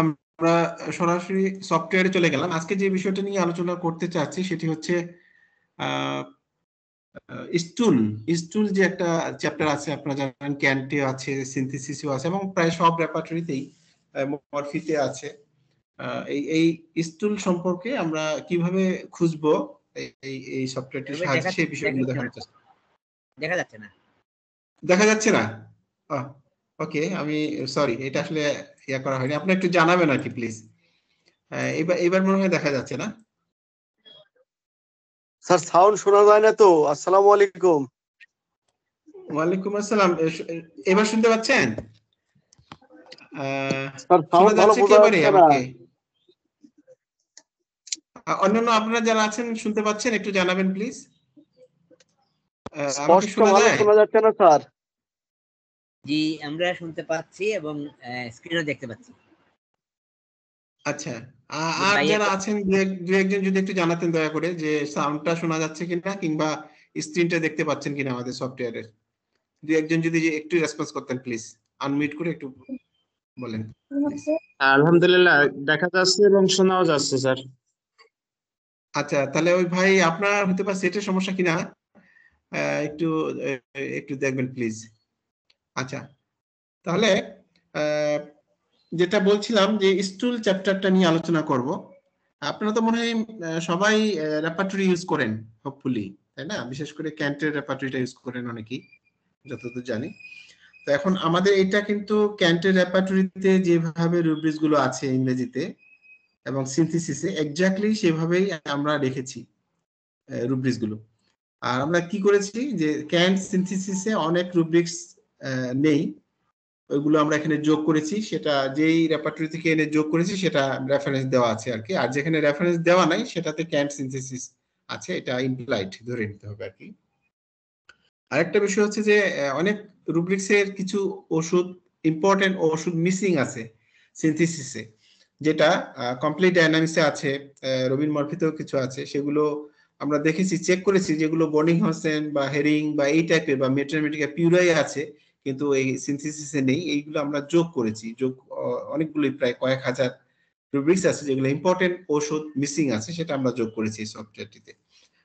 আমরা সরাসরি সফটওয়্যারে চলে গেলাম। আজকে যে বিষয়টা নিয়ে আলোচনা করতে চাচ্ছি সেটি হচ্ছে স্টুল। স্টুল যে একটা চ্যাপ্টার আছে, আপনারা জানেন ক্যান্টে আছে, সিনথেসিসও আছে এবং প্রায় সব রেপার্টরিতেই মরফিতে আছে। এই এই স্টুল সম্পর্কে আমরা কিভাবে খুঁজবো এই সফটওয়্যারটির সাহায্যে সেই বিষয়গুলো দেখানোর চেষ্টা। দেখা যাচ্ছে না, দেখা যাচ্ছে না? ওকে, আমি সরি, এটা আসলে ইয়া করা হয়নি। আপনি একটু জানাবেন আর কি প্লিজ। এবার মনে হয় দেখা যাচ্ছে না। স্যার সাউন্ড শোনা যায় না তো। আসসালামু আলাইকুম। ওয়ালাইকুম আসসালাম। এবার শুনতে পাচ্ছেন? স্যার সাউন্ড ভালো বোঝা যাচ্ছে না। অন্যান্য আপনারা যারা আছেন শুনতে পাচ্ছেন, একটু জানাবেন প্লিজ। স্পষ্ট ভালো শোনা যাচ্ছে না স্যার। জি, আমরা শুনতে পাচ্ছি এবং স্ক্রিনও দেখতে পাচ্ছি। আচ্ছা, আর যারা আছেন দু একজন যদি একটু জানাতেন দয়া করে যে সাউন্ডটা শোনা যাচ্ছে কিনা কিংবা স্ক্রিনটা দেখতে পাচ্ছেন কিনা আমাদের সফটওয়্যারের। দু একজন যদি একটু রেসপন্স করতেন প্লিজ, আনমিউট করে একটু বলেন। আলহামদুলিল্লাহ দেখা যাচ্ছে এবং শোনাও যাচ্ছে স্যার। আচ্ছা, তাহলে ওই ভাই আপনার হতে পারে সেটের সমস্যা কিনা একটু একটু দেখবেন প্লিজ। আচ্ছা, তাহলে যেটা বলছিলাম যে স্টুল চ্যাপ্টারটা নিয়ে আলোচনা করব। আপনারা তো মনে হয় সবাই রেপার্টরি ইউজ করেন হোপফুলি, তাই না? বিশেষ করে ক্যান্টের রেপার্টরিটা ইউজ করেন অনেকেই, যতদূর জানি। তো এখন আমাদের এটা কিন্তু ক্যান্টের রেপার্টরিতে যেভাবে রুব্রিক্স গুলো আছে ইংরেজিতে এবং সিনথেসিসে এক্স্যাক্টলি সেভাবেই আমরা রেখেছি রুব্রিক্স গুলো। আর আমরা কি করেছি যে ক্যান্ট সিনথেসিসে অনেক রুব্রিক্স নেই, ওইগুলো আমরা এখানে যোগ করেছি। সেটা যেই রেপার্টরি থেকে এনে যোগ করেছি সেটা রেফারেন্স দেওয়া আছে আর কি। আর যেখানে রেফারেন্স দেওয়া নাই সেটাতে ক্যান্ট সিনথেসিস আছে, এটা ইমপ্লাইড ধরে নিতে হবে আর কি। আরেকটা বিষয় হচ্ছে যে অনেক রুব্রিক্সের কিছু ওষুধ, ইম্পর্টেন্ট ওষুধ মিসিং আছে সিনথেসিসে, যেটা কমপ্লিট ডায়নামিক্সে আছে, রবিন মরফিতেও কিছু আছে। সেগুলো আমরা দেখেছি, চেক করেছি, যেগুলো বর্নিংহাউসেন বা হেরিং বা এই টাইপের বা মেট্রোমেটিকা পিউরাই আছে কিন্তু এই সিনথেসিসে নেই। এইগুলো আমরা যোগ করেছি। যোগ অনেকগুলোই, প্রায় কয়েক হাজার রুব্রিক্স আছে যেগুলো ইম্পর্টেন্ট ওষুধ মিসিং আছে, সেটা আমরা যোগ করেছি এই সফটওয়্যারটিতে।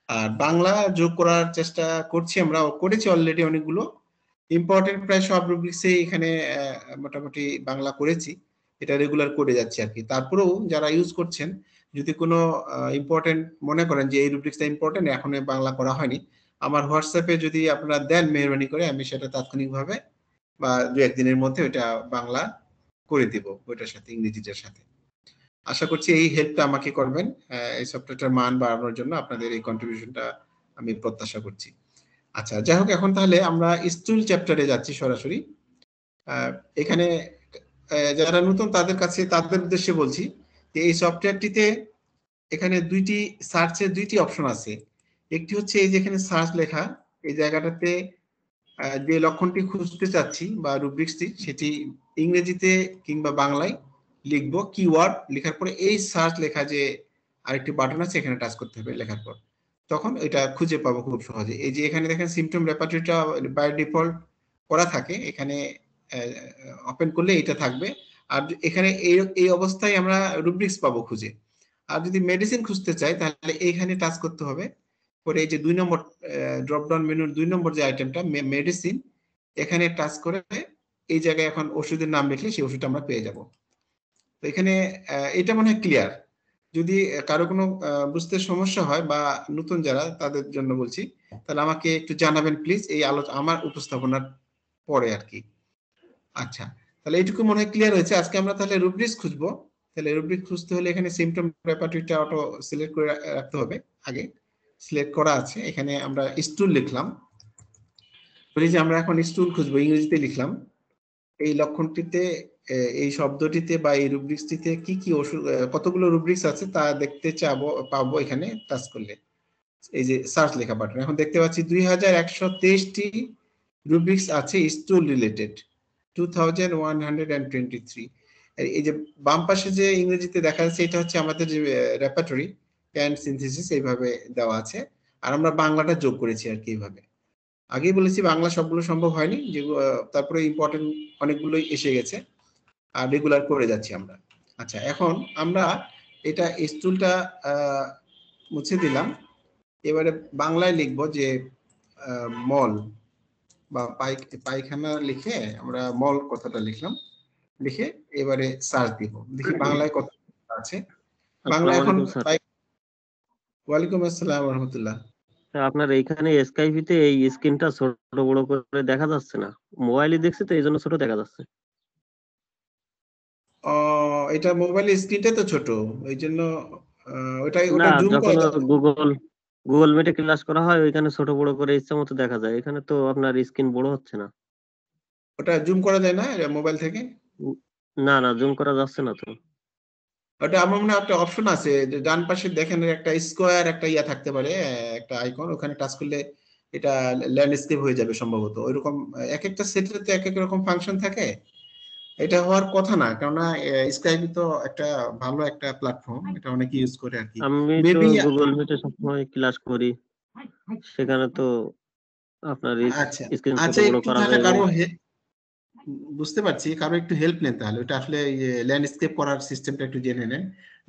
আর বাংলা যোগ করার চেষ্টা করছি, আমরা করেছি অলরেডি অনেকগুলো ইম্পর্টেন্ট, প্রায় সব রুব্রিক্সে এখানে মোটামুটি বাংলা করেছি। এটা রেগুলার করে যাচ্ছে আর কি। তারপরেও যারা ইউজ করছেন, যদি কোনো ইম্পর্টেন্ট মনে করেন যে এই রুব্রিক্সটা ইম্পর্টেন্ট, এখন বাংলা করা হয়নি, আমার হোয়াটসঅ্যাপে যদি আপনারা দেন মেহরবানি করে, আমি সেটা তাৎক্ষণিকভাবে বা দু একদিনের মধ্যে ওইটা বাংলা করে দিব ওইটার সাথে, ইংরেজিটার সাথে। আশা করছি এই হেল্পটা আমাকে করবেন এই সফটওয়্যারটার মান বাড়ানোর জন্য। আপনাদের এই কন্ট্রিবিউশনটা আমি প্রত্যাশা করছি। আচ্ছা, যাই হোক, এখন তাহলে আমরা স্টুল চ্যাপ্টারে যাচ্ছি সরাসরি। এখানে যারা নতুন তাদের কাছে, তাদের উদ্দেশ্যে বলছি যে এই সফটওয়্যারটিতে এখানে সার্চের দুইটি অপশন আছে। একটি হচ্ছে এই যে এখানে সার্চ লেখা, এই জায়গাটাতে যে লক্ষণটি খুঁজতে চাচ্ছি বা রুব্রিক্সটি, সেটি ইংরেজিতে কিংবা বাংলায় লিখবো। কিওয়ার্ড লেখার পরে এই সার্চ লেখা যে আরেকটি বাটন আছে, এখানে টাচ করতে হবে। লেখার পর তখন এটা খুঁজে পাবো খুব সহজে। এই যে এখানে দেখেন সিম্পটম রেপার্টরিটা বাই ডিফল্ট করা থাকে, এখানে ওপেন করলে এটা থাকবে। আর এখানে এই অবস্থায় আমরা রুব্রিক্স পাবো খুঁজে। আর যদি মেডিসিন খুঁজতে চাই তাহলে এইখানে টাচ করতে হবে। পরে এই যে 2 নম্বর ড্রপ ডাউন মেনুর 2 নম্বর যে আইটেমটা মেডিসিন, এখানে টাচ করে এই জায়গায় এখন ওষুধের নাম লিখলে সেই ওষুধটা আমরা পেয়ে যাব। তো এখানে এটা মনে হয় ক্লিয়ার। যদি কারো কোনো বুঝতে সমস্যা হয় বা নতুন যারা, তাদের জন্য বলছি, তাহলে আমাকে একটু জানাবেন প্লিজ এই আমার উপস্থাপনার পরে আর কি। আচ্ছা, তাহলে এইটুকু মনে হয় ক্লিয়ার হয়েছে। আজকে আমরা তাহলে রুব্রিক্স খুঁজবো। তাহলে রুব্রিক্স খুঁজতে হলে এখানে সিম্পটম রেপার্টরিটা অটো সিলেক্ট করে রাখতে হবে। আগে সিলেক্ট করা আছে, এখানে আমরা স্টুল লিখলাম। বলি যে আমরা এখন স্টুল খুঁজবো, ইংরেজিতে লিখলাম। এই লক্ষণটিতে, এই শব্দটিতে বা এই রুব্রিক্সটিতে কি কি ওষুধ, কতগুলো রুব্রিক্স আছে তা দেখতে পাবো এখানে টাচ করলে। এই যে সার্চ লেখা বাটন, এখন দেখতে পাচ্ছি 2123টি রুব্রিক্স আছে স্টুল রিলেটেড, 2123। এই যে বাম পাশে যে ইংরেজিতে দেখা যাচ্ছে, এটা হচ্ছে আমাদের যে রেপার্টরি ক্যান্ট সিনথেসিস, এইভাবে দেওয়া আছে। আর আমরা বাংলাটা যোগ করেছি আর কি এইভাবে। আগেই বলেছি বাংলা সবগুলো সম্ভব হয়নি, যেগুলো তারপরে ইম্পর্টেন্ট অনেকগুলোই এসে গেছে আর রেগুলার করে যাচ্ছি আমরা। আচ্ছা, এখন আমরা এটা স্টুলটা মুছে দিলাম। এবারে বাংলায় লিখব যে মল বা পায়খানা লিখে আমরা মল কথাটা লিখলাম, লিখে এবারে সার্চ দিব, দেখি বাংলায় কত আছে। বাংলা এখন ওয়ালাইকুম আসসালাম রহমতুল্লাহ। আপনার এইখানে স্কাইপিতে এই স্ক্রিনটা ছোট বড় করে দেখা যাচ্ছে না, মোবাইলে দেখছি তো এই জন্য ছোট দেখা যাচ্ছে। এটা মোবাইলের স্ক্রিনটা তো ছোট, এই জন্য ওটা না, জুম যখন করা যাবে। গুগল মিটে ক্লাস করা হয় ওইখানে ছোট বড় করে ইচ্ছা মতো দেখা যায়, এখানে তো আপনার স্ক্রিন বড় হচ্ছে না। ওটা জুম করা যায় না মোবাইল থেকে? না না, জুম করা যাচ্ছে না তো। ওটা আমার মনে হয় একটা অপশন আছে, যে ডান পাশে দেখেন একটা স্কোয়ার একটা ইয়া থাকতে পারে, একটা আইকন, ওখানে টাচ করলে এটা ল্যান্ডস্কেপ হয়ে যাবে সম্ভবত। ওইরকম এক একটা সেটের তো এক এক রকম ফাংশন থাকে, এটা হওয়ার কথা না, কেননা স্কাইপ তো একটা ভালো একটা প্ল্যাটফর্ম, এটা অনেকে ইউজ করে আর কি। আমি তো মেবি গুগল মিটে সবসময় ক্লাস করি, সেখানে তো আপনার আচ্ছা স্ক্রিন ছোট আচ্ছা, বড় একটু করা তাহলে যায়। কারো বুঝতে পারছি, কারো একটু হেল্প নেন তাহলে, ওটা আসলে ল্যান্ডস্কেপ করার সিস্টেমটা একটু জেনে নেন।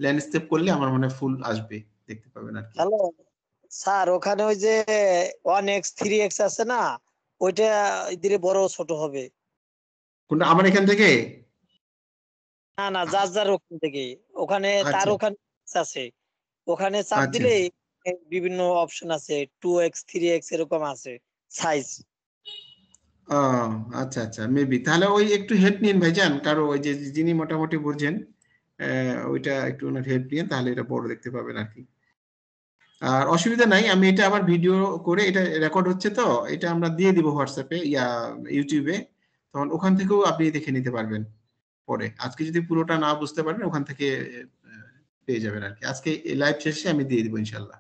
ল্যান্ডস্কেপ করলে আমার মনে হয় ফুল আসবে, দেখতে পাবেন আর কি। হ্যালো স্যার, ওখানে ওই যে 1x 3x আছে না, ওইটা ধীরে বড় ছোট হবে। কোনটা আমার এখান থেকে? না না, যার যার ওখান থেকে, ওখানে তার আচ্ছা ওখানে আছে, ওখানে চাপ আচ্ছা দিলে বিভিন্ন অপশন আছে, 2x 3x এরকম আছে সাইজ। ও আচ্ছা আচ্ছা, মেবি তাহলে ওই একটু হেল্প নিন ভাইজান, কারো ওই যে যিনি মোটামুটি বুঝছেন ওইটা একটু ওনার হেল্প নিন, তাহলে এটা বড় দেখতে পাবেন আর কি। আর অসুবিধা নাই, আমি এটা আবার ভিডিও করে, এটা রেকর্ড হচ্ছে তো, এটা আমরা দিয়ে দিব হোয়াটসঅ্যাপে ইউটিউবে, তখন ওখান থেকেও আপনি দেখে নিতে পারবেন পরে। আজকে যদি পুরোটা না বুঝতে পারেন ওখান থেকে পেয়ে যাবেন আর কি, আজকে লাইভ শেষে আমি দিয়ে দিব ইনশাল্লাহ।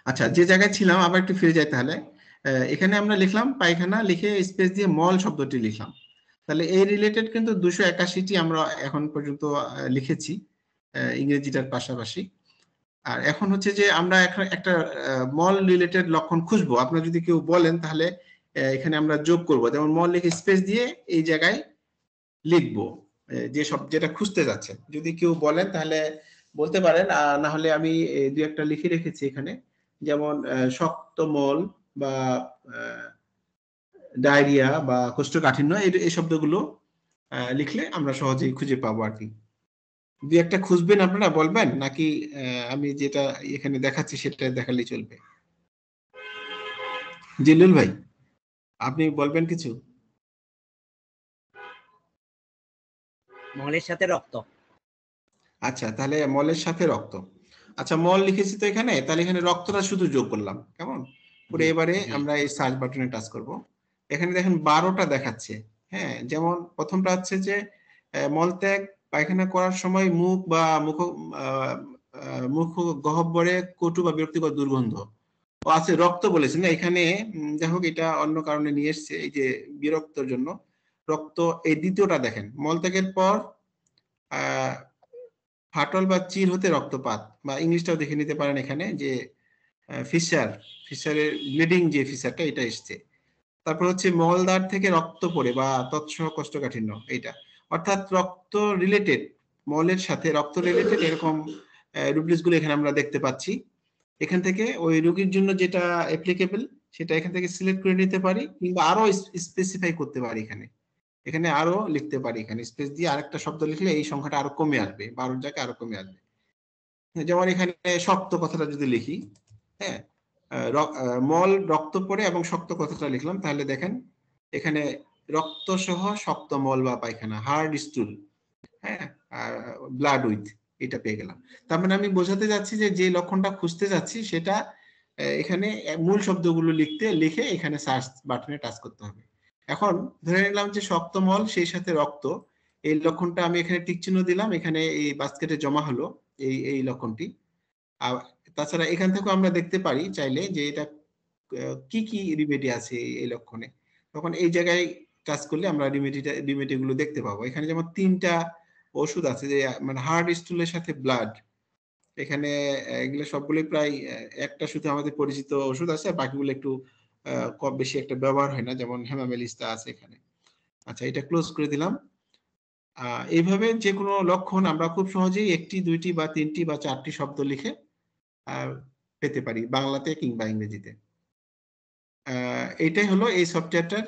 আচ্ছা, যে জায়গায় ছিলাম আবার একটু ফিরে যাই তাহলে। এখানে আমরা লিখলাম পায়খানা, লিখে স্পেস দিয়ে মল শব্দটি লিখলাম। তাহলে এই রিলেটেড কিন্তু 281টি আমরা এখন পর্যন্ত লিখেছি ইংরেজিটার পাশাপাশি। আর এখন হচ্ছে যে আমরা একটা মল রিলেটেড লক্ষণ খুঁজবো। আপনারা যদি কেউ বলেন তাহলে এখানে আমরা যোগ করব, যেমন মল লিখে স্পেস দিয়ে এই জায়গায় লিখবো যে সব যেটা খুঁজতে যাচ্ছে। যদি কেউ বলেন তাহলে বলতে পারেন, না হলে আমি দুই একটা লিখে রেখেছি এখানে, যেমন শক্ত মল বা ডায়রিয়া বা কোষ্ঠকাঠিন্য, এই শব্দগুলো লিখলে আমরা সহজেই খুঁজে পাবো আর কি। দুই একটা খুঁজবেন আপনারা, বলবেন নাকি আমি যেটা এখানে দেখাচ্ছি সেটা দেখালেই চলবে? জিল্লুল ভাই, আপনি বলবেন কিছু? মলের সাথে রক্ত। আচ্ছা, তাহলে মলের সাথে রক্ত। আচ্ছা, মল লিখেছি তো এখানে, তাহলে এখানে রক্তটা শুধু যোগ করলাম, কেমন করে? এবারে আমরা এই সার্চ বাটনে টাচ করব। এখানে দেখেন 12টা দেখাচ্ছে। হ্যাঁ, যেমন প্রথমটা হচ্ছে যে মলত্যাগ পায়খানা করার সময় মুখ বা মুখ গহ্বরে কটু বা বিরক্তিকর দুর্গন্ধ। ও আছে রক্ত বলেছে না এখানে, যাই হোক এটা অন্য কারণে নিয়ে এসছে, এই যে বিরক্তর জন্য রক্ত। এই দ্বিতীয়টা দেখেন, মলত্যাগের পর ফাটল বা চির হতে রক্তপাত, বা ইংলিশটাও দেখে নিতে পারেন এখানে, যে ফিশারের ব্লিডিং যে ফিশারটা, এটা এসছে। তারপর হচ্ছে মলদ্বার থেকে রক্ত পড়ে বা তৎসহ কোষ্ঠকাঠিন্য, এইটা অর্থাৎ রক্ত রিলেটেড, মলের সাথে রক্ত রিলেটেড এরকম রুব্রিক্স গুলো এখানে আমরা দেখতে পাচ্ছি। এখান থেকে ওই রোগীর জন্য যেটা অ্যাপ্লিকেবল সেটা এখান থেকে সিলেক্ট করে নিতে পারি, কিংবা আরো স্পেসিফাই করতে পারি। এখানে আরো লিখতে পারি, এখানে স্পেস দিয়ে আরেকটা শব্দ লিখলে এই সংখ্যাটা আরো কমে আসবে, 12 জায়গায় আরো কমে আসবে। যেমন এখানে শক্ত কথাটা যদি লিখি, হ্যাঁ, মল রক্ত পড়ে এবং শক্ত কথাটা লিখলাম, তাহলে দেখেন এখানে রক্ত সহ শক্ত মল বা পায়খানা, হার্ড স্টুল, হ্যাঁ, ব্লাড উইথ, এটা পেয়ে গেলাম। তার মানে আমি বোঝাতে যাচ্ছি যে যে লক্ষণটা খুঁজতে যাচ্ছি সেটা এখানে মূল শব্দগুলো লিখে এখানে সার্চ বাটনে টাচ করতে হবে। এখন ধরে নিলাম যে শক্ত মল সেই সাথে রক্ত, এই লক্ষণটা আমি এখানে টিক চিহ্ন দিলাম, এখানে এই বাস্কেটে জমা হলো এই লক্ষণটি। আর তাছাড়া এখান থেকেও আমরা দেখতে পারি চাইলে যে এটা কি কি রিমেডি আছে এই লক্ষণে, তখন এই জায়গায় টাচ করলে আমরা রিমেডি গুলো দেখতে পাবো। এখানে যেমন 3টা ওষুধ আছে, যে মানে হার্ড স্টুলের সাথে ব্লাড, এখানে এগুলো সবগুলোই প্রায় একটা শুধু আমাদের পরিচিত ওষুধ আছে, বাকিগুলো একটু কম বেশি একটা ব্যবহার হয় না, যেমন হেমামেলিস্তা আছে এখানে। আচ্ছা, এটা ক্লোজ করে দিলাম। এইভাবে যে কোনো লক্ষণ আমরা খুব সহজেই একটি, দুইটি বা তিনটি বা চারটি শব্দ লিখে পেতে পারি বাংলাতে কিংবা ইংরেজিতে। এটাই হলো এই সফটওয়্যারটার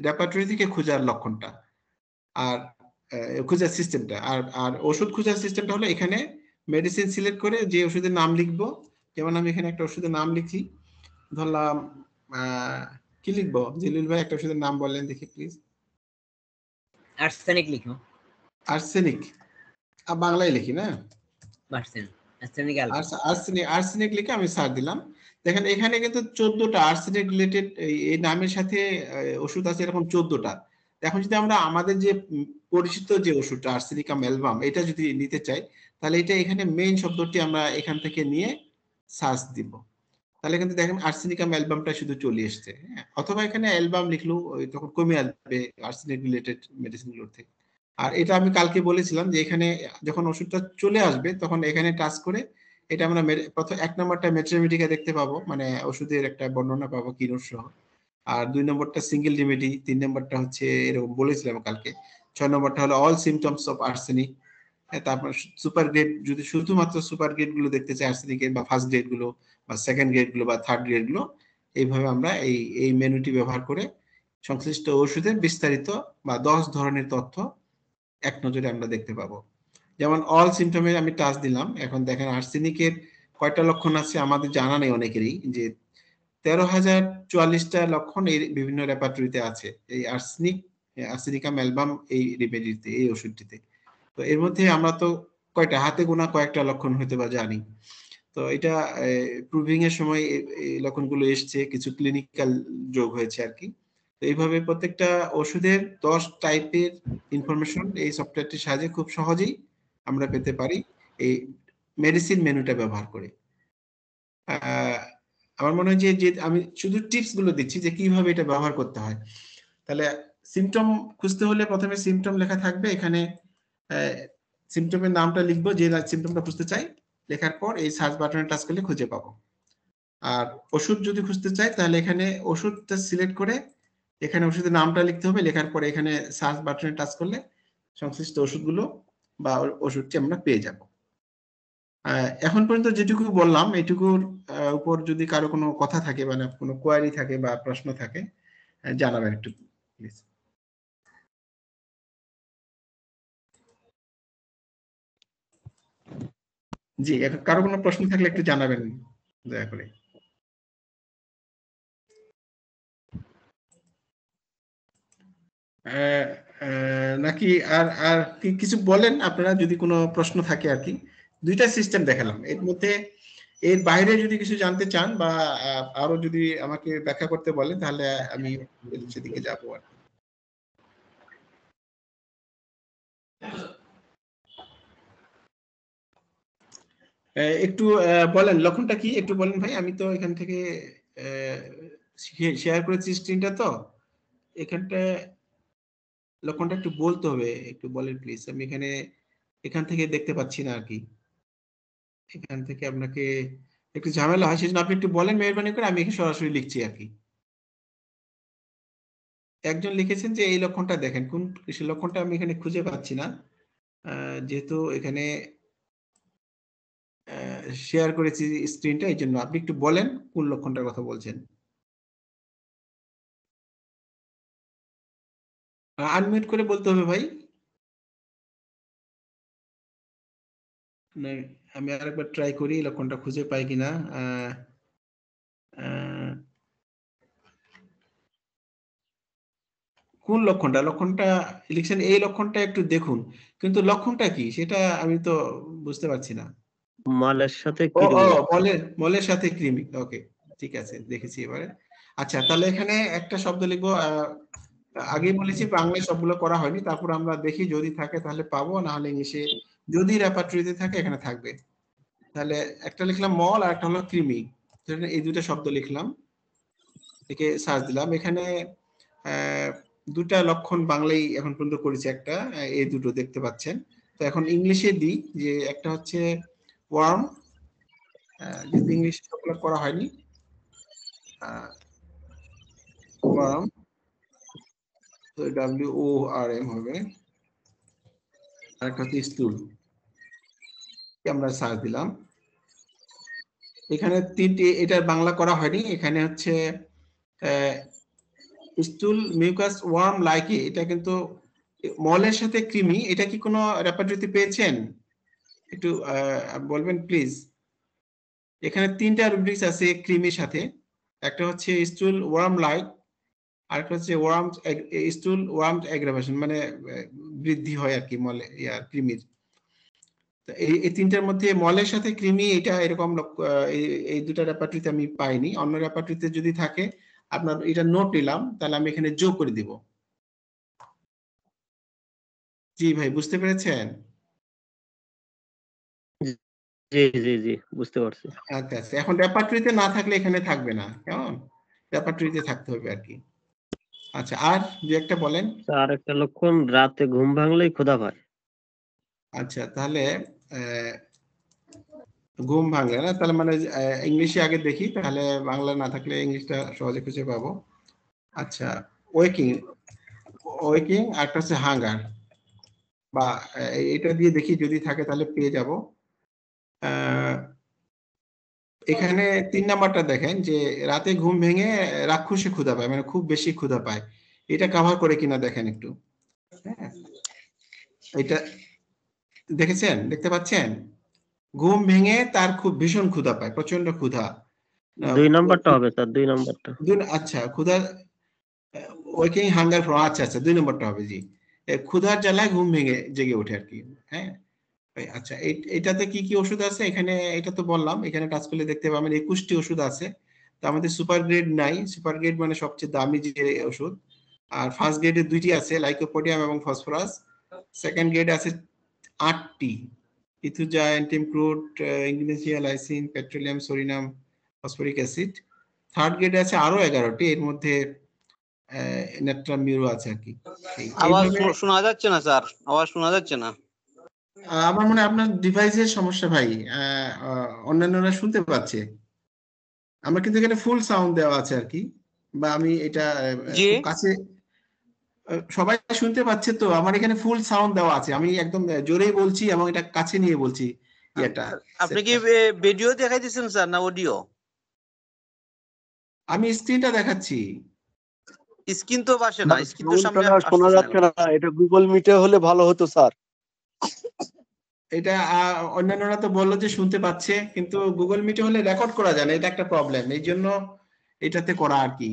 রেপার্টরি থেকে খোঁজার লক্ষণটা আর খোঁজার সিস্টেমটা। আর ওষুধ খোঁজার সিস্টেমটা হলো এখানে মেডিসিন সিলেক্ট করে যে ওষুধের নাম লিখবো, যেমন আমি এখানে একটা ওষুধের নাম লিখি, ধরলাম কি লিখবো জলিল ভাই, একটা ওষুধের নাম বলেন দেখি প্লিজ। আর্সেনিক লিখো। আর্সেনিক বাংলায় লিখি না, আর্সেনিক লিখে আমি সার্চ দিলাম। দেখেন এখানে কিন্তু 14টা আর্সেনিক রিলেটেড এই নামের সাথে ওষুধ আছে, এরকম 14টা। এখন যদি আমরা আমাদের যে পরিচিত যে ওষুধটা আর্সেনিকাম অ্যালবাম, এটা যদি নিতে চাই তাহলে এটা এখানে মেইন শব্দটি আমরা এখান থেকে নিয়ে সার্চ দিব, তাহলে কিন্তু দেখেন আর্সেনিকাম অ্যালবামটা শুধু চলে এসছে। অথবা এখানে অ্যালবাম লিখলেও তখন কমে আসবে আর্সেনিক রিলেটেড মেডিসিনগুলোর থেকে। আর এটা আমি কালকে বলেছিলাম যে এখানে যখন ওষুধটা চলে আসবে তখন এখানে টাচ করে এটা আমরা প্রথম 1 নম্বরটা মেট্রোমেডিকা দেখতে পাবো, মানে ওষুধের একটা বর্ণনা পাবো কিনোর সহ। আর 2 নম্বরটা সিঙ্গেল রেমেডি, 3 নম্বরটা হচ্ছে এরকম বলেছিলাম কালকে, 6 নম্বরটা হলো অল সিমটমস অফ আর্সেনিক। তারপর সুপার গ্রেড, যদি শুধুমাত্র সুপার গ্রেড গুলো দেখতে চাই আর্সেনিকের, বা ফার্স্ট গ্রেড গুলো বা সেকেন্ড গ্রেড গুলো বা থার্ড গ্রেড গুলো, এইভাবে আমরা এই মেনুটি ব্যবহার করে সংশ্লিষ্ট ওষুধের বিস্তারিত বা 10 ধরনের তথ্য এক নজরে আমরা দেখতে পাবো। যেমন অল সিমটমে আমি টাচ দিলাম, এখন দেখেন আর্সেনিকের কয়টা লক্ষণ আছে আমাদের জানা নেই অনেকেরই, যে 13,044টা লক্ষণ এই বিভিন্ন রেপার্টরিতে আছে এই আর্সেনিকাম অ্যালবাম এই রেমেডিতে, এই ওষুধটিতে। তো এর মধ্যে আমরা তো কয়টা হাতে গোনা কয়েকটা লক্ষণ হয়তো বা জানি। তো এটা প্রুভিং এর সময় এই লক্ষণগুলো এসছে, কিছু ক্লিনিক্যাল যোগ হয়েছে আর কি। তো এইভাবে প্রত্যেকটা ওষুধের 10 টাইপের ইনফরমেশন এই সফটওয়্যারটির সাহায্যে খুব সহজেই আমরা পেতে পারি এই মেডিসিন মেনুটা ব্যবহার করে। আমার মনে হয় যে আমি শুধু টিপস গুলো দিচ্ছি যে কিভাবে এটা ব্যবহার করতে হয়। তাহলে সিমটম খুঁজতে হলে প্রথমে সিমটম লেখা থাকবে, এখানে সিমটমের নামটা লিখবো, যে সিমটমটা খুঁজতে চাই, লেখার পর এই সার্চ বাটনে টাচ করলে খুঁজে পাবো। আর ওষুধ যদি খুঁজতে চাই তাহলে এখানে ওষুধটা সিলেক্ট করে এখানে ওষুধের নামটা লিখতে হবে, লেখার পরে এখানে সার্চ বাটনে টাচ করলে সংশ্লিষ্ট ওষুধগুলো বা ওষুধটি আমরা পেয়ে যাব। এখন পর্যন্ত যেটুকু বললাম এটুকুর উপর যদি কারো কোনো কথা থাকে, মানে কোনো কোয়ারি থাকে বা প্রশ্ন থাকে, জানাবেন একটু প্লিজ। জি, কারো কোনো প্রশ্ন থাকলে একটু জানাবেন দয়া করে। নাকি আর আর কিছু বলেন আপনারা, যদি কোনো প্রশ্ন থাকে আর কি। 2টা সিস্টেম দেখালাম, এর মধ্যে এর বাইরে যদি কিছু জানতে চান বা আরো যদি আমাকে ব্যাখ্যা করতে বলেন তাহলে আমি সেদিকে যাবো আর কি। একটু বলেন লক্ষণটা কি একটু বলেন ভাই, আমি তো এখান থেকে শেয়ার করেছি স্ক্রিনটা, তো এখানটা লক্ষণটা একটু বলতে হবে, একটু বলেন প্লিজ। আমি এখান থেকে দেখতে পাচ্ছি না আর কি, এখান থেকে আপনাকে একটু ঝামেলা হয়, সেজন্য আপনি একটু বলেন মেহরবানি করে, আমি এখানে সরাসরি লিখছি আর কি। একজন লিখেছেন যে এই লক্ষণটা দেখেন, কোন লক্ষণটা আমি এখানে খুঁজে পাচ্ছি না, যেহেতু এখানে শেয়ার করেছি স্ক্রিনটা, এই জন্য আপনি একটু বলেন কোন লক্ষণটার কথা বলছেন। আনমিউট করে বলতে হবে ভাই। আমি আরেকবার ট্রাই করি লক্ষণটা খুঁজে পাই কিনা। কোন লক্ষণটা লিখছেন, এই লক্ষণটা একটু দেখুন, কিন্তু লক্ষণটা কি সেটা আমি তো বুঝতে পারছি না। মলের সাথে ও কৃমি। মলের সাথে কৃমি, ওকে ঠিক আছে, দেখেছি এবারে। আচ্ছা, তাহলে এখানে একটা শব্দ লিখবো, আগে বলেছি বাংলায় সবগুলো করা হয়নি, তারপর আমরা দেখি যদি থাকে তাহলে পাবো, না হলে ইংলিশে যদি রেপার্টরিতে থাকে এখানে থাকবে। তাহলে একটা লিখলাম মল আর একটা হলো কৃমি, এই 2টা শব্দ লিখলাম, একে সার্চ দিলাম। এখানে 2টা লক্ষণ বাংলায় এখন পর্যন্ত করেছি, একটা এই দুটো দেখতে পাচ্ছেন। তো এখন ইংলিশে দিই, যে একটা হচ্ছে ওয়ার্ম, যেহেতু ইংলিশ সবগুলো করা হয়নি, ওয়ার্ম, WORM হবে, একটা হচ্ছে স্টুল। আমরা সার্চ দিলাম, এখানে তিনটি, এটার বাংলা করা হয়নি। এখানে হচ্ছে স্টুল, মিউকাস, ওয়ার্ম, লাইকি, এটা কিন্তু মলের সাথে কৃমি। এটা কি কোনো রেপার্টরিতে পেয়েছেন? একটু বলবেন প্লিজ। এখানে তিনটা রুব্রিক্স আছে কৃমির সাথে, একটা হচ্ছে স্টুল ওয়ার্ম লাইক, আরেকটা হচ্ছে ওয়ার্ম স্টুল ওয়ার্ম অ্যাগ্রাভেশন, মানে বৃদ্ধি হয় আর কি মলে কৃমির। এই তিনটার মধ্যে মলের সাথে কৃমি, এটা এরকম এই দুটা রেপার্টরিতে আমি পাইনি। অন্য রেপার্টরিতে যদি থাকে আপনার এটা নোট নিলাম, তাহলে আমি এখানে যোগ করে দিব। জি ভাই, বুঝতে পেরেছেন? জি জি জি, বুঝতে পারছি। আচ্ছা আচ্ছা, এখন রেপার্টরিতে না থাকলে এখানে থাকবে না, কেমন? রেপার্টরিতে থাকতে হবে আর কি। আচ্ছা, আর দু একটা বলেন। আর একটা লক্ষণ, রাতে ঘুম ভাঙলেই ক্ষুধা পায়। আচ্ছা, তাহলে ঘুম ভাঙলে না, তাহলে মানে ইংলিশে আগে দেখি, তাহলে বাংলা না থাকলে ইংলিশটা সহজে খুঁজে পাবো। আচ্ছা, ওয়েকিং, ওয়েকিং আর একটা হচ্ছে হাঙ্গার, বা এটা দিয়ে দেখি যদি থাকে তাহলে পেয়ে যাব। এখানে 3 নাম্বারটা দেখেন যে রাতে ঘুম ভেঙে রাক্ষসে ক্ষুধা পায়, মানে খুব বেশি ক্ষুধা পায়। এটা কভার করে কিনা দেখেন একটু। হ্যাঁ, এটা দেখেছেন, দেখতে পাচ্ছেন? ঘুম ভেঙে তার খুব ভীষণ ক্ষুধা পায়, প্রচন্ড ক্ষুধা। 2 নম্বরটা হবে স্যার, 2 নম্বরটা। আচ্ছা, ক্ষুধা, ওয়েকিং হাঙ্গার ফ্রম, আচ্ছা আচ্ছা, 2 নম্বরটা হবে। জি, ক্ষুধার জ্বালায় ঘুম ভেঙে জেগে ওঠে আর কি। হ্যাঁ, আচ্ছা, এটাতে কি কি ওষুধ আছে এখানে? এটা তো বললাম, এখানে কাজ করলে দেখতে পাবেন 21টি ওষুধ আছে। তো আমাদের সুপার গ্রেড নাই, সুপার গ্রেড মানে সবচেয়ে দামি যে ওষুধ। আর ফার্স্ট গ্রেডে 2টি আছে, লাইকোপোডিয়াম এবং ফসফরাস। সেকেন্ড গ্রেড আছে 8টি, ইথুজা, অ্যান্টিমক্রুট, ignatia, lysine, petroleum, sodium, phosphoric acid. Third গ্রেডে আছে আরো 11টি, এর মধ্যে নেট্রামিউরো আছে আর কি। আওয়াজ শোনা যাচ্ছে না স্যার, আওয়াজ শোনা যাচ্ছে না। আমার মনে হয় আপনার ডিভাইসের সমস্যা ভাই, অন্যান্যরা শুনতে পাচ্ছে। আমরা কিন্তু এখানে ফুল সাউন্ড দেওয়া আছে আর কি, বা আমি এটা খুব কাছে, সবাই শুনতে পাচ্ছে তো? আমার এখানে ফুল সাউন্ড দেওয়া আছে, আমি একদম জোরেই বলছি এবং এটা কাছে নিয়ে বলছি। এটা আপনি কি ভিডিও দেখাইতেছেন স্যার না অডিও? আমি স্ক্রিনটা দেখাচ্ছি। স্ক্রিন তো আসে না, স্ক্রিন তো সামনে শোনা যাচ্ছে না, এটা গুগল মিটে হলে ভালো হতো স্যার। এটা অন্যান্যরা তো বললো যে শুনতে পাচ্ছে, কিন্তু গুগল মিটে হলে রেকর্ড করা যায় না, এটা একটা প্রবলেম, এই জন্য এটাতে করা আর কি।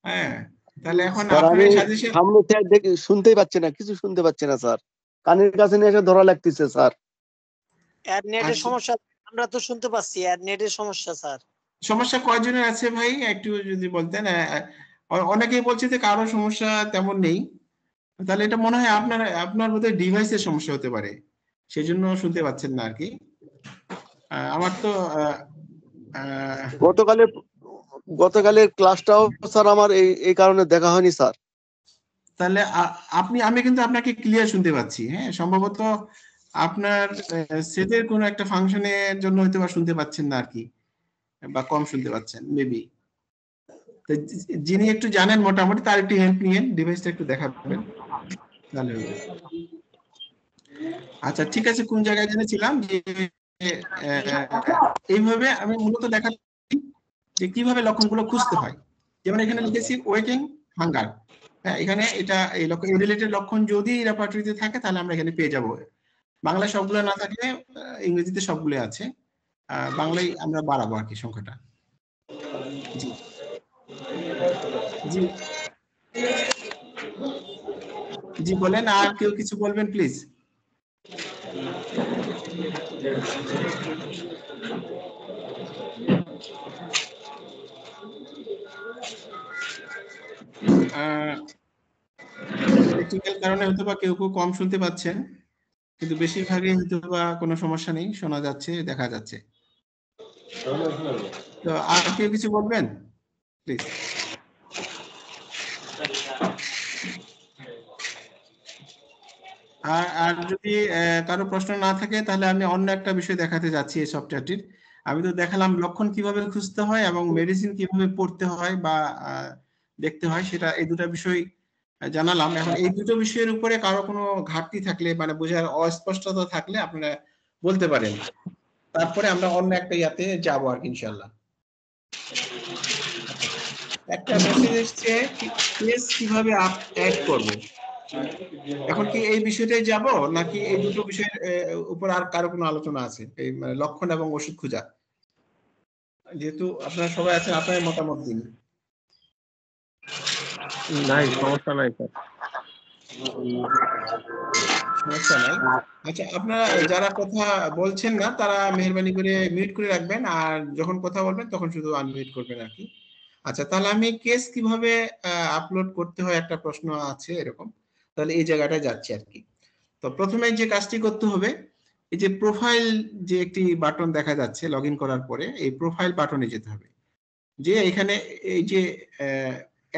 হ্যাঁ, তাহলে এখন আপনার এই সাজেশন, সামনে দেখি শুনতেই পাচ্ছি না, কিছু শুনতে পাচ্ছি না স্যার, কানের কাছে নিয়ে এসে ধরা লাগতেছে স্যার। এর নেটের সমস্যা, আমরা তো শুনতে পাচ্ছি, এর নেটের সমস্যা স্যার। সমস্যা কয়জনের আছে ভাই একটু যদি বলতেন? অনেকেই বলছে যে কারো সমস্যা তেমন নেই, তাহলে এটা মনে হয় আপনার বোধহয় ডিভাইসের সমস্যা হতে পারে, সেজন্য শুনতে পাচ্ছেন না আর কি। আমার তো গতকালের ক্লাসটাও স্যার আমার এই কারণে দেখা হয়নি স্যার। তাহলে আমি কিন্তু আপনাকে ক্লিয়ার শুনতে পাচ্ছি। হ্যাঁ, সম্ভবত আপনার সেটের কোনো একটা ফাংশনের জন্য হয়তো বা শুনতে পাচ্ছেন না আর কি, বা কম শুনতে পাচ্ছেন মেবি। যিনি একটু জানেন মোটামুটি, তার একটু হেল্প নিয়েন, ডিভাইসটা একটু দেখাবেন তাহলে হবে। আচ্ছা ঠিক আছে, কোন জায়গায় জেনেছিলাম যে এইভাবে আমি মূলত দেখাচ্ছি যে কিভাবে লক্ষণগুলো খুঁজতে হয়। যেমন এখানে লিখেছি ওয়েকিং হাঙ্গার, হ্যাঁ, এখানে এটা এই রিলেটেড লক্ষণ যদি রেপার্টরিতে থাকে তাহলে আমরা এখানে পেয়ে যাব। বাংলায় সবগুলো না থাকলে ইংরেজিতে সবগুলো আছে, বাংলায় আমরা বাড়াবো আর কি সংখ্যাটা। জি জি জি, বলেন, আর কেউ কিছু বলবেন প্লিজ? টেকনিক্যাল কারণে হয়তো বা কেউ কেউ কম শুনতে পাচ্ছেন, কিন্তু বেশিরভাগই হয়তো বা কোনো সমস্যা নেই, শোনা যাচ্ছে, দেখা যাচ্ছে। তো আর কেউ কিছু বলবেন প্লিজ? আর যদি কারো প্রশ্ন না থাকে তাহলে আমি অন্য একটা বিষয় দেখাতে যাচ্ছি এই সফটওয়্যারটির। আমি তো দেখালাম লক্ষণ কিভাবে খুঁজতে হয় এবং মেডিসিন কিভাবে পড়তে হয় বা দেখতে হয়, সেটা এই দুটো বিষয় জানালাম। এখন এই দুটো বিষয়ের উপরে কারো কোনো ঘাটতি থাকলে মানে বোঝার অস্পষ্টতা থাকলে আপনারা বলতে পারেন, তারপরে আমরা অন্য একটা ইয়াতে যাবো আর কি ইনশাআল্লাহ। একটা মেসেজ এসছে কেস কিভাবে অ্যাড করব। এখন কি এই বিষয়টাই যাব নাকি এই দুটো বিষয়ের উপর আর কারো কোনো আলোচনা আছে, এই মানে লক্ষণ এবং ওষুধ খোঁজা? যেহেতু আপনারা সবাই আছেন, আপনার মতামত দিন। নাই, সমস্যা নাই স্যার। সমস্যা নাই। আচ্ছা, আপনারা যারা কথা বলছেন না তারা মেহেরবানি করে মিউট করে রাখবেন, আর যখন কথা বলবেন তখন শুধু আনমিউট করবেন আর কি। আচ্ছা, তাহলে আমি কেস কিভাবে আপলোড করতে হয় একটা প্রশ্ন আছে এরকম, তাহলে এই জায়গাটায় যাচ্ছি আর কি। তো প্রথমে যে কাজটি করতে হবে, এই যে প্রোফাইল যে একটি বাটন দেখা যাচ্ছে লগ ইন করার পরে, এই প্রোফাইল বাটনে যেতে হবে। যে এখানে এই যে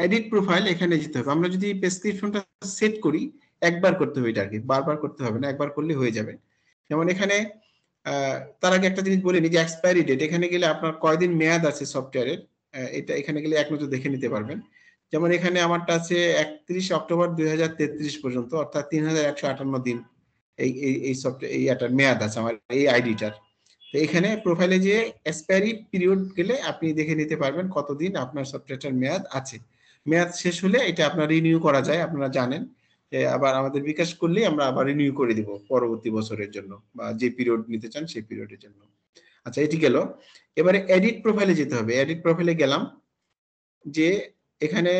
এডিট প্রোফাইল, এখানে যেতে হবে। আমরা যদি প্রেসক্রিপশনটা সেট করি, একবার করতে হবে এটা আর কি, বারবার করতে হবে না, একবার করলে হয়ে যাবে। যেমন এখানে তার আগে একটা জিনিস বলে নিই যে এক্সপায়ারি ডেট, এখানে গেলে আপনার কয়দিন মেয়াদ আছে সফটওয়্যারের, এটা এখানে গেলে এক নজর দেখে নিতে পারবেন। যেমন এখানে আমারটা আছে 31 অক্টোবর 2033 পর্যন্ত, অর্থাৎ 3158 দিন এই এই সফটওয়্যার এই এটার মেয়াদ আছে আমার এই আইডিটার। তো এখানে প্রোফাইলে যে এক্সপায়ারি পিরিয়ড গেলে আপনি দেখে নিতে পারবেন কতদিন আপনার সফটওয়্যারটার মেয়াদ আছে। মেয়াদ শেষ হলে এটা আপনার রিনিউ করা যায়, আপনারা জানেন। আবার আমাদের বিকাশ করলেই আমরা আবার রিনিউ করে দিব পরবর্তী বছরের জন্য, বা যে পিরিয়ড নিতে চান সেই পিরিয়ডের জন্য। আচ্ছা, এটি গেল। এবারে এডিট প্রোফাইলে যেতে হবে। এডিট প্রোফাইলে গেলাম, যে এখানে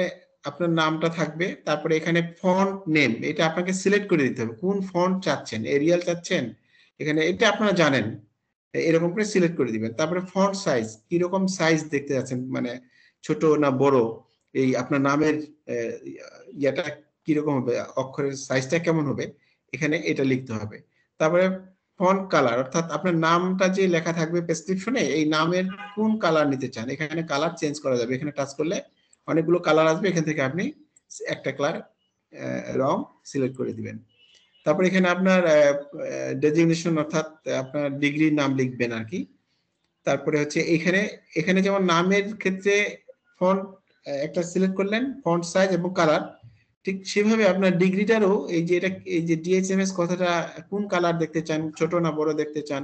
আপনার নামটা থাকবে, তারপরে এখানে ফন্ট নেম, এটা আপনাকে সিলেক্ট করে দিতে হবে কোন ফন্ট চাচ্ছেন, এরিয়াল চাচ্ছেন, এখানে এটা আপনারা জানেন, এরকম করে সিলেক্ট করে দিবেন। তারপরে ফন্ট সাইজ, কিরকম সাইজ দেখতে যাচ্ছেন, মানে ছোট না বড়, এই আপনার নামের ইয়েটা কিরকম হবে, অক্ষরের সাইজটা কেমন হবে, এখানে এটা লিখতে হবে। তারপরে ফন্ট কালার, অর্থাৎ আপনার নামটা যে লেখা থাকবে প্রেসক্রিপশনে, এই নামের কোন কালার নিতে চান, এখানে কালার চেঞ্জ করা যাবে। এখানে টাচ করলে অনেকগুলো কালার আসবে, এখান থেকে আপনি একটা কালার রং সিলেক্ট করে দিবেন। তারপর এখানে আপনার ডেজিগনেশন, অর্থাৎ আপনার ডিগ্রির নাম লিখবেন আর কি। তারপরে হচ্ছে এখানে যেমন নামের ক্ষেত্রে ফন্ট একটা সিলেক্ট করলেন, ফন্ট সাইজ এবং কালার, ঠিক সেভাবে আপনার ডিগ্রিটারও এই যে এটা, এই যে ডিএইচএমএস কথাটা কোন কালার দেখতে চান, ছোট না বড় দেখতে চান,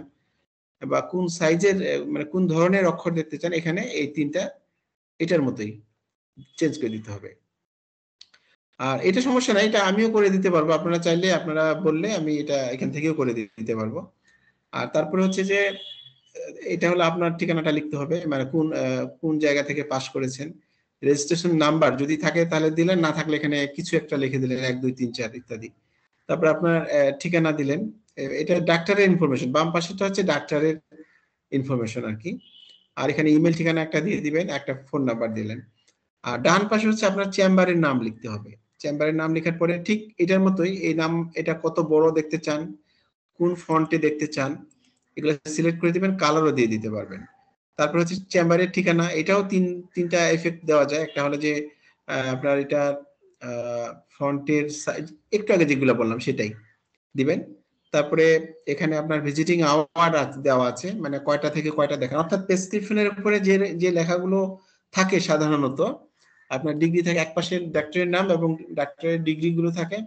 বা কোন সাইজের মানে কোন ধরনের অক্ষর দেখতে চান, এখানে এই তিনটা এটার মতোই চেঞ্জ করে দিতে হবে। আর এটা সমস্যা নাই, এটা আমিও করে দিতে পারবো, আপনারা চাইলে আপনারা বললে আমি এটা এখান থেকেও করে দিতে পারবো। আর তারপরে হচ্ছে যে এটা হলো আপনার ঠিকানাটা লিখতে হবে, মানে কোন জায়গা থেকে পাস করেছেন, রেজিস্ট্রেশন নাম্বার যদি থাকে তাহলে দিলেন, না থাকলে এখানে কিছু একটা লিখে দিলেন, 1 2 3 4 ইত্যাদি। তারপর আপনার ঠিকানা দিলেন, এটা ডাক্তারের ইনফরমেশন, বাম পাশেটা হচ্ছে ডাক্তারের ইনফরমেশন আর কি। আর এখানে ইমেল ঠিকানা একটা দিয়ে দিবেন, একটা ফোন নাম্বার দিলেন। আর ডান পাশে হচ্ছে আপনার চেম্বারের নাম লিখতে হবে। চেম্বারের নাম লেখার পরে ঠিক এটার মতোই এই নাম, এটা কত বড় দেখতে চান, কোন ফন্টে দেখতে চান, এগুলো সিলেক্ট করে দিবেন, কালারও দিয়ে দিতে পারবেন। তারপর হচ্ছে চেম্বারের ঠিকানা, এটাও তিনটা এফেক্ট দেওয়া যায়। একটা হলো যে আপনার এটা ফন্টের সাইজ, একটু আগে যেগুলো বললাম সেটাই দিবেন। তারপরে এখানে আপনার ভিজিটিং আওয়ার দেওয়া আছে, মানে কয়টা থেকে কয়টা দেখেন, অর্থাৎ প্রেসক্রিপশনের উপরে যে লেখাগুলো থাকে সাধারণত আপনার ডিগ্রি থাকে, এক পাশে ডাক্তারের নাম এবং ডাক্তারের ডিগ্রি গুলো থাকে,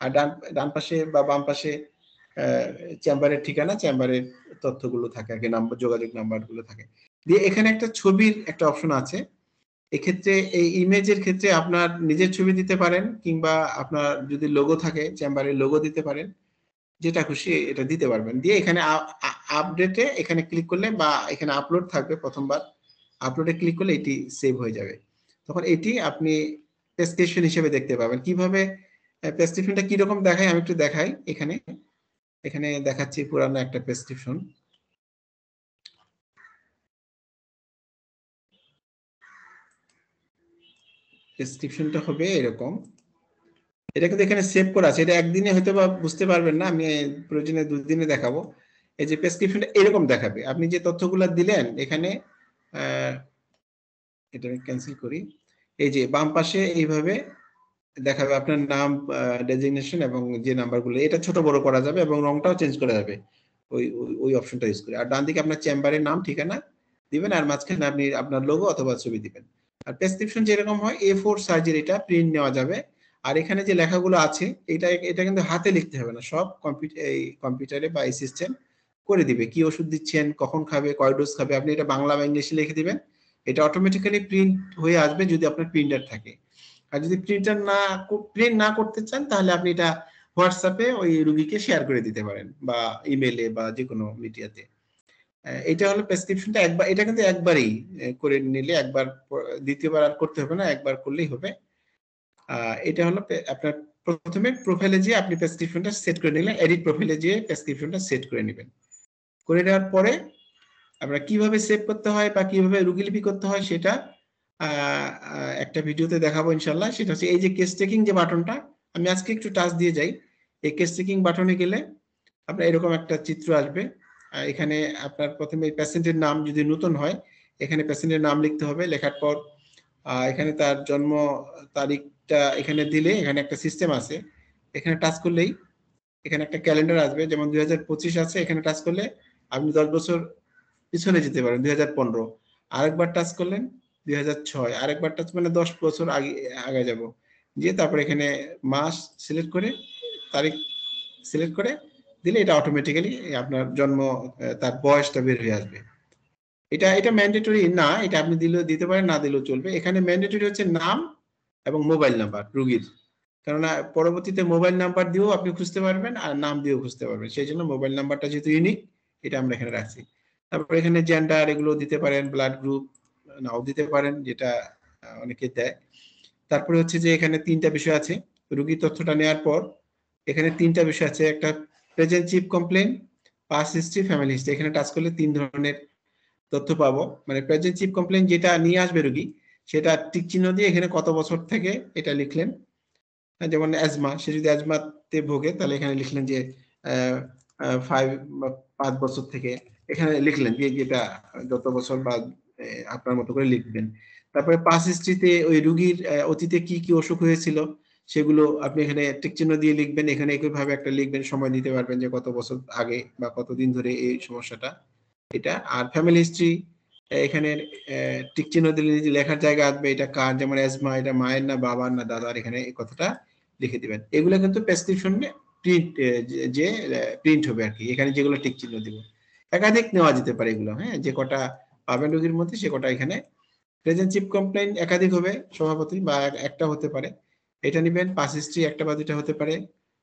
আর ডান পাশে বা বাম পাশে চেম্বারের ঠিকানা, চেম্বারের তথ্যগুলো থাকে আর কি, নাম্বার, যোগাযোগ নাম্বার গুলো থাকে। দিয়ে এখানে একটা ছবির একটা অপশন আছে। এক্ষেত্রে এই ইমেজের ক্ষেত্রে আপনার নিজের ছবি দিতে পারেন, কিংবা আপনার যদি লোগো থাকে চেম্বারের লোগো দিতে পারেন, যেটা খুশি এটা দিতে পারবেন। দিয়ে এখানে আপডেটে এখানে ক্লিক করলে, বা এখানে আপলোড থাকবে প্রথমবার, আপলোডে ক্লিক করলে এটি সেভ হয়ে যাবে। তখন এটি আপনি প্রেসক্রিপশন হিসেবে দেখতে পাবেন। কিভাবে প্রেসক্রিপশনটা কিরকম দেখায় আমি একটু দেখাই। এখানে দেখাচ্ছি পুরানো একটা প্রেসক্রিপশন। প্রেসক্রিপশনটা হবে এরকম, এটা কিন্তু এখানে সেভ করা আছে, এটা একদিনে হয়তো বা বুঝতে পারবেন না, আমি প্রয়োজনে 2 দিনে দেখাবো। এই যে প্রেসক্রিপশনটা এরকম দেখাবে, আপনি যে তথ্যগুলো দিলেন এখানে, এটা আমি ক্যান্সেল করি, এই যে বাম পাশে এইভাবে দেখাবে আপনার নাম, ডেজিগনেশন এবং যে নাম্বারগুলো, এটা ছোট বড় করা যাবে এবং রংটাও চেঞ্জ করা যাবে ওই অপশনটা ইউজ করে। আর ডান দিকে আপনার চেম্বারের নাম, ঠিকানা দিবেন, আর মাঝখানে আপনি আপনার লোগো অথবা ছবি দিবেন। আর প্রেসক্রিপশন যেরকম হয় A4 সাইজের, এটা প্রিন্ট নেওয়া যাবে। আর এখানে যে লেখাগুলো আছে এটা এটা কিন্তু হাতে লিখতে হবে না, সব কম্পিউটারে বা সিস্টেম করে দিবে। কি ওষুধ দিচ্ছেন, কখন খাবে, কয় ডোজ খাবে, আপনি এটা বাংলা বা ইংলিশে লিখে দিবেন, এটা অটোমেটিক্যালি প্রিন্ট হয়ে আসবে যদি আপনার প্রিন্টার থাকে। আর যদি প্রিন্ট না করতে চান তাহলে আপনি এটা হোয়াটসঅ্যাপে ওই রোগীকে শেয়ার করে দিতে পারেন বা ইমেলে বা যে কোনো মিডিয়াতে। এটা হলো প্রেসক্রিপশনটা, একবার এটা কিন্তু একবারই করে নিলে, একবার দ্বিতীয়বার আর করতে হবে না, একবার করলেই হবে। এটা হলো আপনার প্রথমে প্রোফাইলে যেয়ে আপনি প্রেসক্রিপশনটা সেট করে নিলেন, এডিট প্রোফাইলে যেয়ে প্রেসক্রিপশনটা সেট করে নেবেন। করে নেওয়ার পরে আমরা কিভাবে সেভ করতে হয় বা কিভাবে রোগীলিপি করতে হয় সেটা একটা ভিডিওতে দেখাবো ইনশাল্লাহ। সেটা হচ্ছে এই যে কেস টেকিং যে বাটনটা, আমি আজকে একটু টাচ দিয়ে যাই। এই কেস টেকিং বাটনে গেলে আপনার এরকম একটা চিত্র আসবে। এখানে আপনার প্রথমে পেশেন্টের নাম যদি নতুন হয় এখানে পেশেন্টের নাম লিখতে হবে, লেখার পর এখানে তার জন্ম তারিখটা এখানে দিলে এখানে একটা সিস্টেম আছে, এখানে টাচ করলেই এখানে একটা ক্যালেন্ডার আসবে, যেমন 2025 আছে, এখানে টাচ করলে আপনি 10 বছর পিছনে যেতে পারেন, 2015। আরেকবার টাচ করলেন 2006, আরেকবার টাচ মানে 10 বছর আগে যাব, যে তারপর এখানে মাস সিলেক্ট করে তারিখ সিলেক্ট করে দিলে এটা অটোমেটিক্যালি আপনার জন্ম তার বয়সটা বের হয়ে আসবে। এটা ম্যান্ডেটরি না, এটা আপনি দিতে পারেন, না দিলেও চলবে। এখানে ম্যান্ডেটরি হচ্ছে নাম এবং মোবাইল নাম্বার রোগীর, কেননা পরবর্তীতে মোবাইল নাম্বার দিয়েও আপনি খুঁজতে পারবেন আর নাম দিয়েও খুঁজতে পারবেন, সেই জন্য মোবাইল নাম্বারটা যেহেতু ইউনিক এটা আমরা এখানে রাখছি। তারপর এখানে জেন্ডার এগুলো দিতে পারেন, ব্লাড গ্রুপ নাও দিতে পারেন, যেটা অনেকে দেয়। তারপরে হচ্ছে যে এখানে 3টা বিষয় আছে রোগীর তথ্যটা নেওয়ার পর, এখানে 3টা বিষয় আছে, একটা present chief complain, past history, family history. এখানে টাচ করলে 3 ধরনের তথ্য পাবো। মানে প্রেজেন্ট চিফ কমপ্লেন যেটা নিয়ে আসবে রোগী সেটা টিক চিহ্ন দিয়ে এখানে কত বছর থেকে এটা লিখলেন, যেমন অ্যাজমা, সে যদি অ্যাজমাতে ভোগে তাহলে এখানে লিখলেন যে 5 বছর থেকে, এখানে লিখলেন যে যেটা যত বছর বা আপনার মতো করে লিখবেন। তারপরে পাস্ট হিস্ট্রিতে ওই রোগীর অতীতে কি কি অসুখ হয়েছিল সেগুলো আপনি এখানে টিক চিহ্ন দিয়ে লিখবেন, এখানে একইভাবে একটা লিখবেন, সময় দিতে পারবেন যে কত বছর আগে বা কতদিন ধরে এই সমস্যাটা এটা। আর ফ্যামিলি হিস্ট্রি এখানে টিক চিহ্ন দিলে লেখার জায়গা আসবে এটা কার, যেমন অ্যাজমা এটা মায়ের না বাবার না দাদার, এখানে এই কথাটা লিখে দিবেন। এগুলো কিন্তু প্রেসক্রিপশনে প্রিন্ট হবে আর কি, এখানে যেগুলো টিক চিহ্ন দিব। একাধিক নেওয়া যেতে পারে এগুলো, হ্যাঁ, যে কটা পাবেন রোগীর মধ্যে সে কটা এখানে। প্রেজেন্ট চিফ কমপ্লেইন একাধিক হবে সভাপতি বা একটা হতে পারে, এটা নেবেন। পাস হিস্ট্রি একটা বা দুটা হতে পারে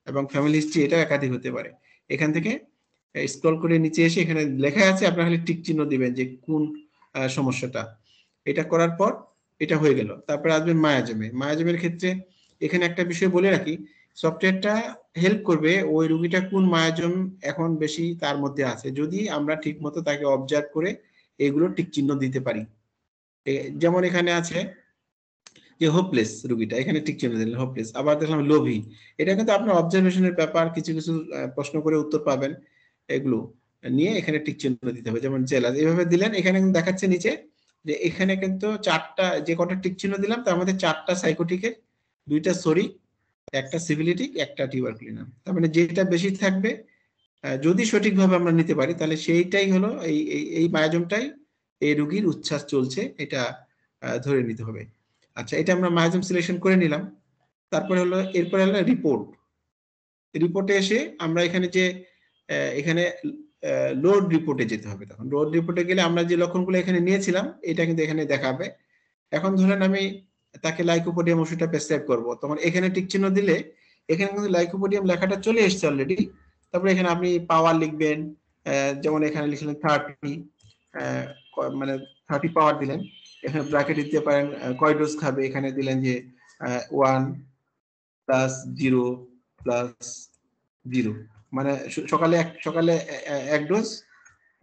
এবং ফ্যামিলি হিস্ট্রি এটা একাধিক হতে পারে। এখান থেকে স্ক্রল করে নিচে এসে এখানে লেখা আছে, আপনারা খালি টিক চিহ্ন দিবেন যে কোন সমস্যাটা। এটা করার পর এটা হয়ে গেল। তারপরে আসবেন মায়াজমে। মায়াজমের ক্ষেত্রে এখানে একটা বিষয় বলে রাখি, সফটওয়্যারটা হেল্প করবে ওই রোগীটা কোন মায়াজম এখন বেশি তার মধ্যে আছে, যদি আমরা ঠিক মতো তাকে অবজার্ভ করে এগুলো টিক চিহ্ন দিতে পারি। যেমন এখানে আছে যে হোপলেস রোগীটা, এখানে টিক চিহ্ন দিলেন হোপলেস। আবার দেখলাম লোভী, এটা কিন্তু আপনার অবজারভেশনের ব্যাপার, কিছু কিছু প্রশ্ন করে উত্তর পাবেন, এগুলো নিয়ে এখানে টিক চিহ্ন দিতে হবে। যেমন জেলাস এইভাবে দিলেন, এখানে কিন্তু দেখাচ্ছে নিচে যে এখানে কিন্তু 4টা, যে কটা টিক চিহ্ন দিলাম তার মধ্যে 4টা সাইকোটিকের, 2টা সরি, একটা সিভিলিটিক, একটা টিউবারকুলিনাম। তার মানে যেটা বেশি থাকবে যদি সঠিকভাবে আমরা নিতে পারি তাহলে সেইটাই হলো এই মায়াজমটাই এই রোগীর উচ্ছ্বাস চলছে, এটা ধরে নিতে হবে। আচ্ছা, এটা আমরা মায়াজম সিলেকশন করে নিলাম। তারপরে হলো এরপরে হলো রিপোর্ট। রিপোর্টে এসে আমরা এখানে যে এখানে লোড রিপোর্টে যেতে হবে। তখন লোড রিপোর্টে গেলে আমরা যে লক্ষণগুলো এখানে নিয়েছিলাম এটা কিন্তু এখানে দেখাবে। এখন ধরেন আমি তাকে লাইকোপোডিয়াম ওষুধটা প্রেসক্রাইব করব, তখন এখানে টিক চিহ্ন দিলে এখানে কিন্তু লাইকোপোডিয়াম লেখাটা চলে এসেছে অলরেডি। তারপরে এখানে আপনি পাওয়ার লিখবেন, যেমন এখানে লিখলেন 30, মানে 30 পাওয়ার দিলেন, এখানে ব্র্যাকেট দিতে পারেন কয় ডোজ খাবে, এখানে দিলেন যে 1 + 0 + 0, মানে সকালে 1 ডোজ,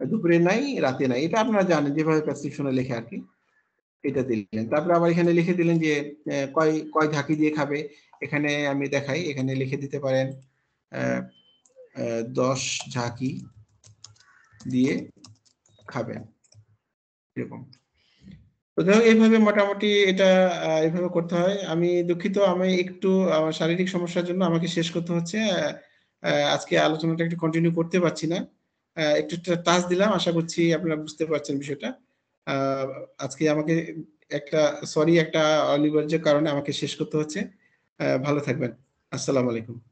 দুপুরে নাই, রাতে নাই, এটা আপনারা জানেন যেভাবে প্রেসক্রিপশনে লেখে আর কি, এটা দিলেন। তারপরে আবার এখানে লিখে দিলেন যে কয় ঝাঁকি দিয়ে খাবে, এখানে আমি দেখাই, এখানে লিখে দিতে পারেন 10 ঝাঁকি দিয়ে খাবেন, এরকম। তো যাই হোক, এইভাবে মোটামুটি এটা এইভাবে করতে হয়। আমি দুঃখিত, আমি একটু আমার শারীরিক সমস্যার জন্য আমাকে শেষ করতে হচ্ছে, আজকে আলোচনাটা একটু কন্টিনিউ করতে পারছি না। একটু টাচ দিলাম, আশা করছি আপনারা বুঝতে পারছেন বিষয়টা। আজকে আমাকে একটা অনিবার্য কারণে আমাকে শেষ করতে হচ্ছে। ভালো থাকবেন। আসসালামু আলাইকুম।